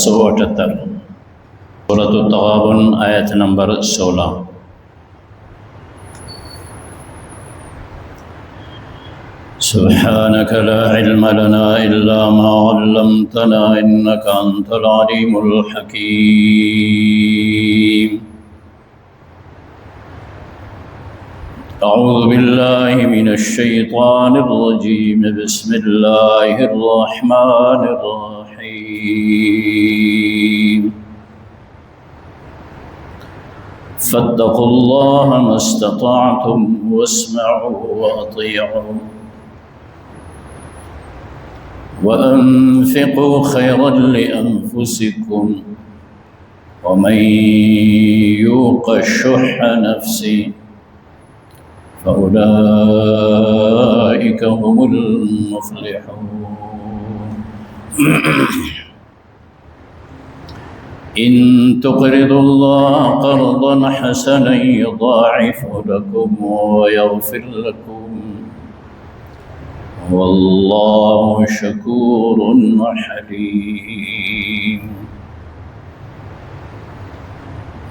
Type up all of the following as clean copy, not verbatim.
178 سورۃ التغابن آیت نمبر 16۔ سبحانك لا علم لنا إلا ما علمتنا إنك أنت العليم الحكيم۔ أعوذ بالله من الشيطان الرجيم، بسم الله الرحمن الرحيم۔ فاتقوا الله ما استطعتم واسمعوا وأطيعوا وأنفقوا خيرا لأنفسكم ومن يوق شح نفسه فأولئك هم المفلحون۔ إن تقرضوا الله قرضا حسنا يضاعفه لكم ويغفر لكم والله شكور حليم۔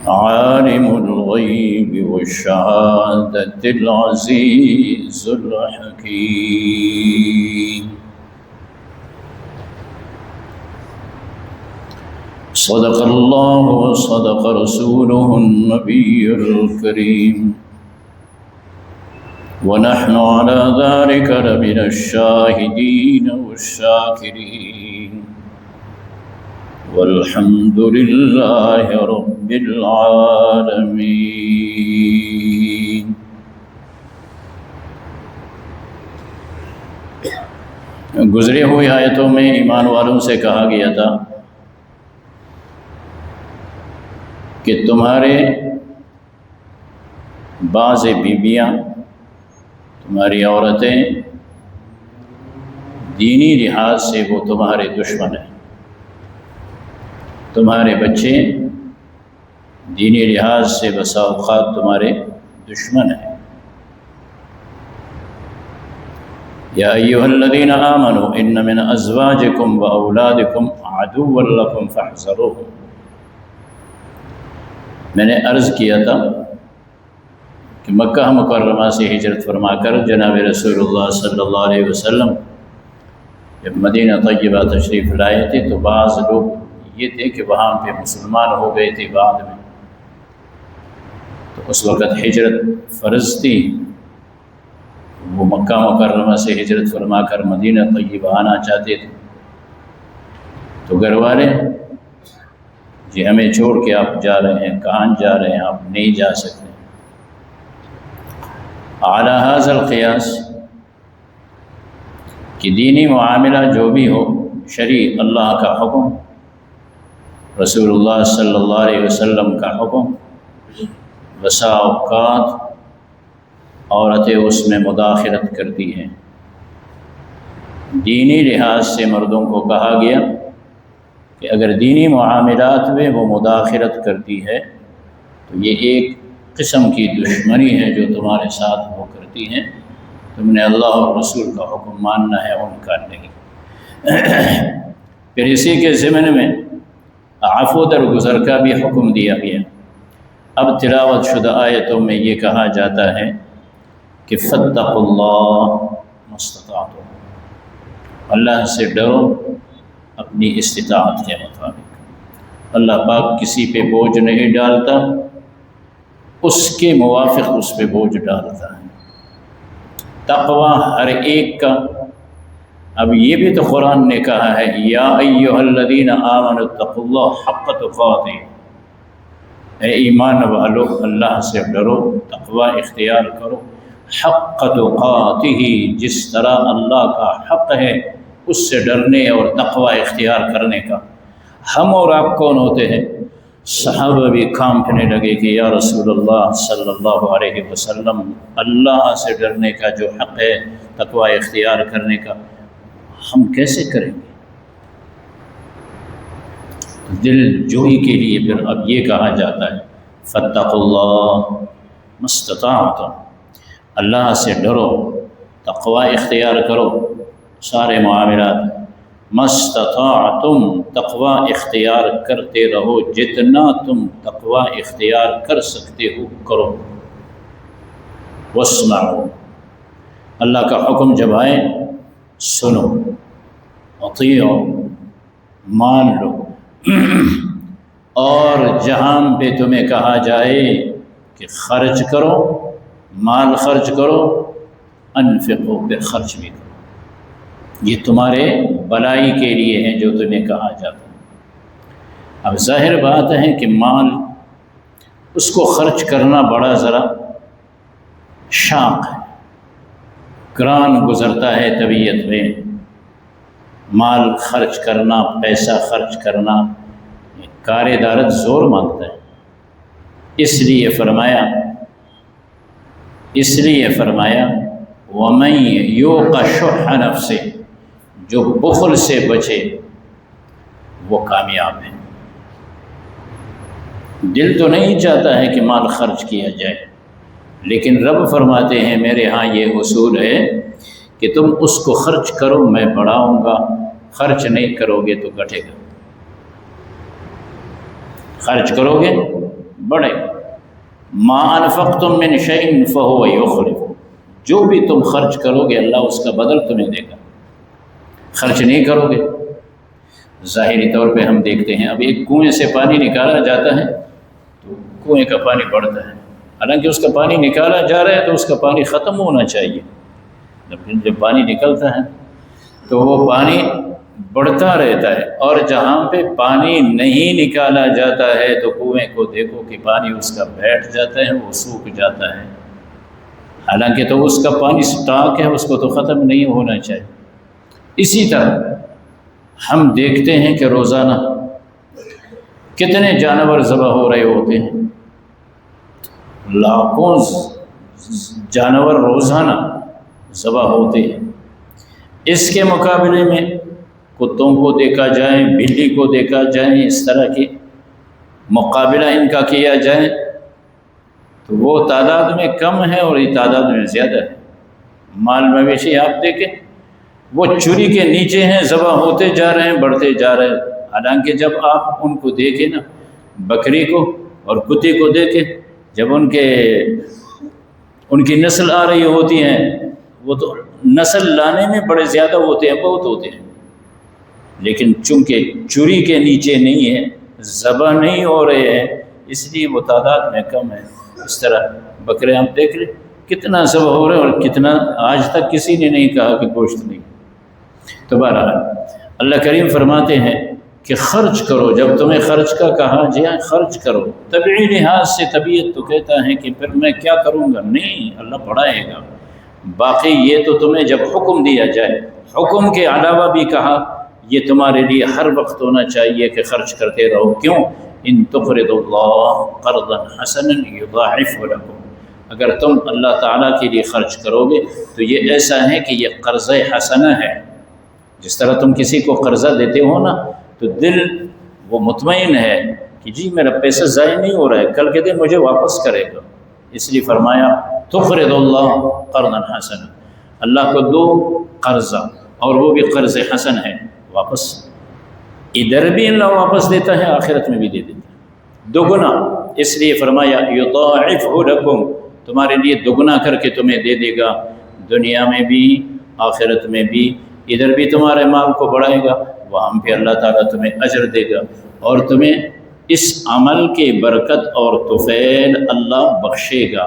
عالم الغيب والشهادة العزيز الحكيم۔ صدق الله وصدق رسوله النبي الكريم، ونحن على ذلك لمن الشاهدين والشاكرين، والحمد لله رب العالمين۔ گزرے ہوئے آیتوں میں ایمان والوں سے کہا گیا تھا کہ تمہارے بعض بیویاں، تمہاری عورتیں دینی لحاظ سے وہ تمہارے دشمن ہیں، تمہارے بچے دینی لحاظ سے بسا اوقات تمہارے دشمن ہیں۔ یا ایھا الذین آمنوا ان من ازواجکم واولادکم عدوا لکم فاحذروہم۔ میں نے عرض کیا تھا کہ مکہ مکرمہ سے ہجرت فرما کر جناب رسول اللہ صلی اللہ علیہ وسلم جب مدینہ طیبہ تشریف لائے تھے تو بعض لوگ یہ تھے کہ وہاں پہ مسلمان ہو گئے تھے بعد میں، تو اس وقت ہجرت فرض تھی، وہ مکہ مکرمہ سے ہجرت فرما کر مدینہ طیبہ آنا چاہتے تھے، تو گھر والے جی ہمیں چھوڑ کے آپ جا رہے ہیں، کہاں جا رہے ہیں، آپ نہیں جا سکتے۔ اعلیٰ ھذا القیاس کہ دینی معاملہ جو بھی ہو، شرعی اللہ کا حکم، رسول اللہ صلی اللہ علیہ وسلم کا حکم، بسا اوقات عورتیں اس میں مداخلت کرتی ہیں۔ دینی لحاظ سے مردوں کو کہا گیا کہ اگر دینی معاملات میں وہ مداخلت کرتی ہے تو یہ ایک قسم کی دشمنی ہے جو تمہارے ساتھ وہ کرتی ہیں، تم نے اللہ اور رسول کا حکم ماننا ہے، ان کا نہیں۔ پھر اسی کے ضمن میں عفو درگزر کا بھی حکم دیا گیا۔ اب تلاوت شدہ آیتوں میں یہ کہا جاتا ہے کہ فاتقوا اللہ ما استطعتم، اللہ سے ڈرو اپنی استطاعت کے مطابق۔ اللہ پاک کسی پہ بوجھ نہیں ڈالتا، اس کے موافق اس پہ بوجھ ڈالتا ہے۔ تقوی ہر ایک کا، اب یہ بھی تو قرآن نے کہا ہے یا ایھا الذین آمنوا اتقوا اللہ حق تقاتہ، اے ایمان والو اللہ سے ڈرو، تقوی اختیار کرو، حق تقاتہ، جس طرح اللہ کا حق ہے اس سے ڈرنے اور تقوی اختیار کرنے کا۔ ہم اور آپ کون ہوتے ہیں؟ صحابہ بھی کانپنے لگے کہ یا رسول اللہ صلی اللہ علیہ وسلم، اللہ سے ڈرنے کا جو حق ہے، تقوی اختیار کرنے کا، ہم کیسے کریں گے؟ دل جوئی کے لیے پھر اب یہ کہا جاتا ہے فاتقوا اللہ ما استطعتم، اللہ سے ڈرو، تقوی اختیار کرو، سارے معاملات مستطاعتم تقوی اختیار کرتے رہو، جتنا تم تقوی اختیار کر سکتے ہو کرو۔ واسمعوا، اللہ کا حکم جب آئے سنو، اطیعوا مان لو، اور جہاں پہ تمہیں کہا جائے کہ خرچ کرو، مال خرچ کرو، انفقوا پہ خرچ بھی کرو، یہ تمہارے بلائی کے لیے ہیں جو تمہیں کہا جاتا ہے۔ اب ظاہر بات ہے کہ مال اس کو خرچ کرنا بڑا ذرا شاق ہے، گران گزرتا ہے طبیعت میں، مال خرچ کرنا، پیسہ خرچ کرنا کار دارت زور مانگتا ہے۔ اس لیے فرمایا وَمَن یوق شح نفسہ، جو بخل سے بچے وہ کامیاب ہے۔ دل تو نہیں چاہتا ہے کہ مال خرچ کیا جائے، لیکن رب فرماتے ہیں میرے ہاں یہ اصول ہے کہ تم اس کو خرچ کرو، میں بڑھاؤں گا، خرچ نہیں کرو گے تو گھٹے گا، خرچ کرو گے بڑھے گا۔ ما انفقتم من شیء فہو یخلف، جو بھی تم خرچ کرو گے اللہ اس کا بدل تمہیں دے گا۔ خرچ نہیں کرو گے، ظاہری طور پہ ہم دیکھتے ہیں اب ایک کنویں سے پانی نکالا جاتا ہے تو کنویں کا پانی بڑھتا ہے، حالانکہ اس کا پانی نکالا جا رہا ہے تو اس کا پانی ختم ہونا چاہیے، لیکن جب پانی نکلتا ہے تو وہ پانی بڑھتا رہتا ہے، اور جہاں پہ پانی نہیں نکالا جاتا ہے تو کنویں کو دیکھو کہ پانی اس کا بیٹھ جاتا ہے، وہ سوکھ جاتا ہے، حالانکہ تو اس کا پانی سٹاک ہے، اس کو تو ختم نہیں ہونا چاہیے۔ اسی طرح ہم دیکھتے ہیں کہ روزانہ کتنے جانور ذبح ہو رہے ہوتے ہیں، لاکھوں جانور روزانہ ذبح ہوتے ہیں۔ اس کے مقابلے میں کتوں کو دیکھا جائے، بلی کو دیکھا جائے، اس طرح کی مقابلہ ان کا کیا جائے تو وہ تعداد میں کم ہے اور یہ تعداد میں زیادہ ہے۔ مال مویشی آپ دیکھیں وہ چوری کے نیچے ہیں، ذبح ہوتے جا رہے ہیں، بڑھتے جا رہے ہیں، حالانکہ جب آپ ان کو دیکھیں نا، بکری کو اور کتے کو دیکھیں، جب ان کی نسل آ رہی ہوتی ہیں وہ تو نسل لانے میں بڑے زیادہ ہوتے ہیں، بہت ہوتے ہیں، لیکن چونکہ چوری کے نیچے نہیں ہے، ذبح نہیں ہو رہے ہیں، اس لیے وہ تعداد میں کم ہے۔ اس طرح بکرے آپ دیکھ لیں کتنا ذبح ہو رہے ہیں اور کتنا آج تک کسی نے نہیں کہا کہ گوشت نہیں۔ تو بہرحال اللہ کریم فرماتے ہیں کہ خرچ کرو، جب تمہیں خرچ کا کہا جائے خرچ کرو۔ طبعی لحاظ سے طبیعت تو کہتا ہے کہ پھر میں کیا کروں گا، نہیں، اللہ بڑھائے گا۔ باقی یہ تو تمہیں جب حکم دیا جائے، حکم کے علاوہ بھی کہا، یہ تمہارے لیے ہر وقت ہونا چاہیے کہ خرچ کرتے رہو۔ کیوں؟ ان تقرضوا اللہ قرضا حسنا یضاعفہ لکم، اگر تم اللہ تعالیٰ کے لیے خرچ کرو گے تو یہ ایسا ہے کہ یہ قرض حسنہ ہے۔ جس طرح تم کسی کو قرضہ دیتے ہو نا تو دل وہ مطمئن ہے کہ جی میرا پیسہ ضائع نہیں ہو رہا ہے، کل کے دن مجھے واپس کرے گا، اس لیے فرمایا تقرضوا اللہ قرضا حسنا، اللہ کو دو قرضہ، اور وہ بھی قرض حسن ہے، واپس ادھر بھی اللہ واپس دیتا ہے، آخرت میں بھی دے دیتا ہے دوگنا۔ اس لیے فرمایا یضاعفہ لکم، تمہارے لیے دوگنا کر کے تمہیں دے دے گا، دنیا میں بھی آخرت میں بھی، ادھر بھی تمہارے مال کو بڑھائے گا، وہاں پہ اللہ تعالیٰ تمہیں اجر دے گا، اور تمہیں اس عمل کے برکت اور طفیل اللہ بخشے گا۔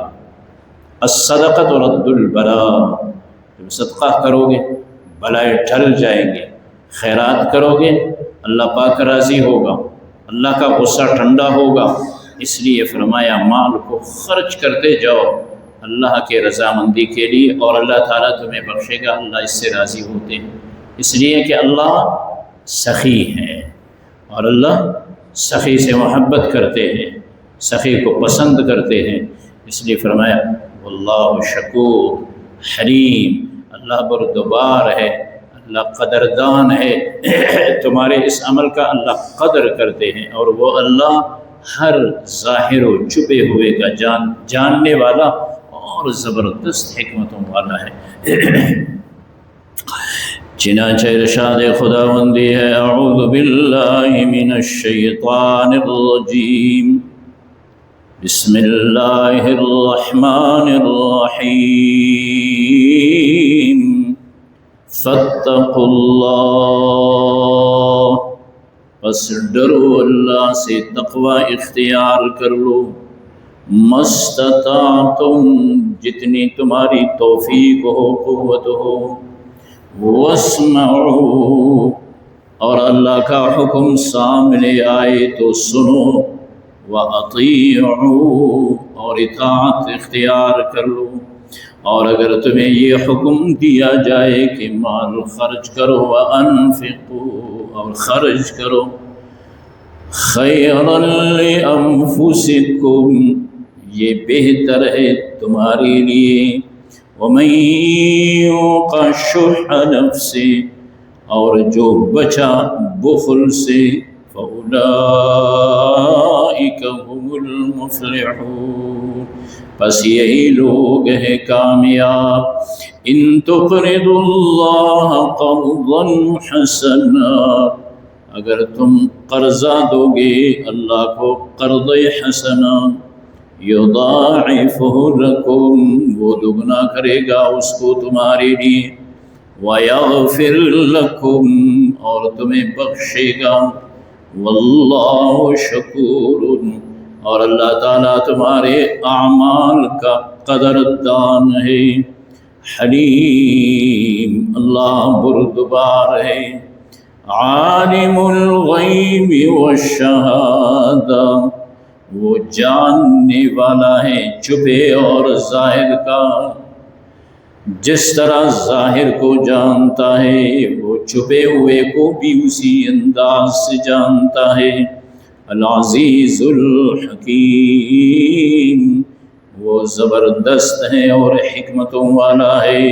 الصدقۃ رد البلاء، جب صدقہ کرو گے بلائے ٹل جائیں گے، خیرات کرو گے اللہ پاک راضی ہوگا، اللہ کا غصہ ٹھنڈا ہوگا۔ اس لیے فرمایا مال کو خرچ کرتے جاؤ اللہ کے رضامندی کے لیے، اور اللہ تعالیٰ تمہیں بخشے گا، اللہ اس سے راضی ہوتے ہیں، اس لیے کہ اللہ سخی ہے، اور اللہ سخی سے محبت کرتے ہیں، سخی کو پسند کرتے ہیں۔ اس لیے فرمایا واللہ شکور حلیم، اللہ بردبار ہے، اللہ قدردان ہے، تمہارے اس عمل کا اللہ قدر کرتے ہیں، اور وہ اللہ ہر ظاہر و چھپے ہوئے کا جاننے والا اور زبردست حکمتوں والا ہے۔ چنانچہ ارشاد خداوندی ہے اعوذ باللہ من الشیطان الرجیم بسم اللہ الرحمن الرحیم فاتقوا اللہ، پس ڈرو اللہ سے، تقوی اختیار کر لو، مستطعتم جتنی تمہاری توفیق ہو، قوت ہو، واسمعوا اور اللہ کا حکم سامنے آئے تو سنو، وَأَطِيعُوا اور اطاعت اختیار کر لو، اور اگر تمہیں یہ حکم دیا جائے کہ مال خرچ کرو، وَأَنفِقُوا اور خرچ کرو، خَيْرًا لِأَنفُسِكُمْ یہ بہتر ہے تمہارے لیے، وَمَن يُوقَ شُحَّ نَفْسِهِ اور جو بچا بخل سے، فَأُولَئِكَ هُمُ الْمُفْلِحُونَ پس یہی لوگ ہیں کامیاب۔ ان تقرضوا اللہ قرضا حسنا اگر تم قرضہ دو گے اللہ کو قرض حسنا، یضاعفہ لکم وہ دگنا کرے گا اس کو تمہارے لیے، ویغفر لکم اور تمہیں بخشے گا، واللہ شکور اور اللہ تعالیٰ تمہارے اعمال کا قدردان ہے، حلیم اللہ بردبار ہے، عالم الغیب والشہادہ وہ جاننے والا ہے چھپے اور ظاہر کا، جس طرح ظاہر کو جانتا ہے وہ چھپے ہوئے کو بھی اسی انداز سے جانتا ہے، العزیز الحکیم وہ زبردست ہے اور حکمتوں والا ہے۔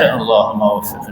اللہم وفقنا